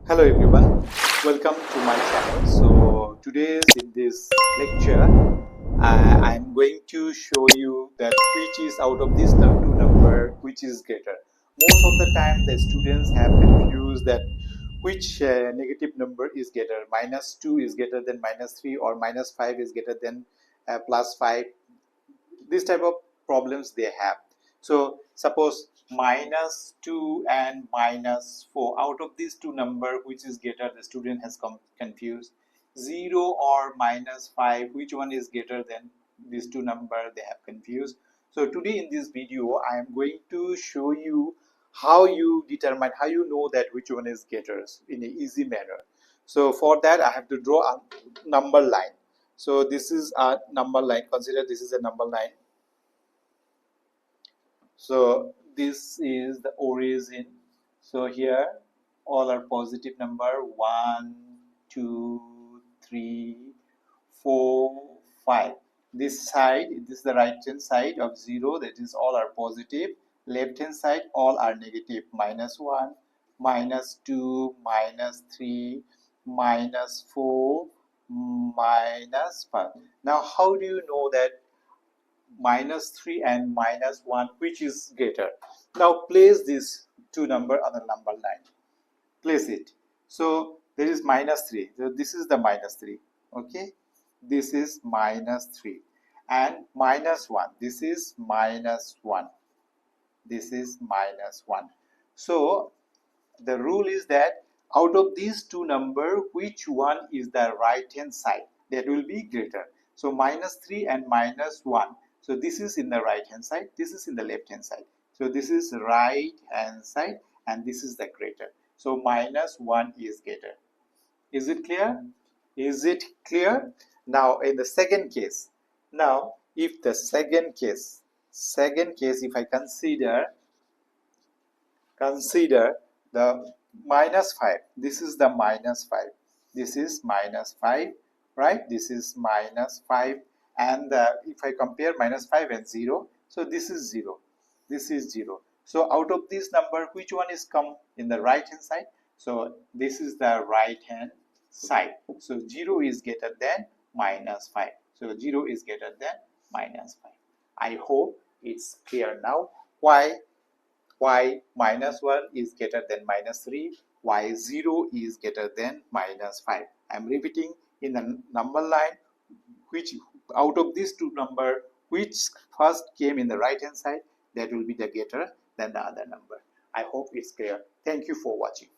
Hello everyone, welcome to my channel. So today in this lecture I'm going to show you that which is out of these two number which is greater. Most of the time the students have confused that which negative number is greater. -2 is greater than -3 or -5 is greater than +5. This type of problems they have. So suppose -2 and -4, out of these two number which is greater, the student has confused. 0 or -5, which one is greater than these two number, they have confused. So today in this video I am going to show you how you determine, how you know that which one is greater in an easy manner. So for that I have to draw a number line. So this is a number line. Consider this is a number line. So this is the origin. So here all are positive number: 1, 2, 3, 4, 5. This side, this is the right hand side of 0, that is all are positive. Left hand side all are negative: -1, -2, -3, -4, -5. Now how do you know that -3 and -1 which is greater? Now place these two number on the number line. Place it. So there is -3. So this is the -3. Okay. This is -3 and -1. This is -1. This is -1. So the rule is that out of these two number, which one is the right hand side, that will be greater. So -3 and -1. So this is in the right hand side, this is in the left hand side. So this is right hand side and this is the greater. So -1 is greater. Is it clear? Is it clear? Now in the second case, now if the second case, if I consider the -5, this is the -5, this is -5, right? This is -5, and if I compare -5 and 0, so this is 0, this is 0. So out of this number, which one is come in the right hand side? So this is the right hand side. So 0 is greater than -5. So 0 is greater than -5. I hope it's clear now why -1 is greater than -3, why 0 is greater than -5. I am repeating in the number line, which out of these two number, which first came in the right hand side, that will be the greater than the other number. I hope it's clear. Thank you for watching.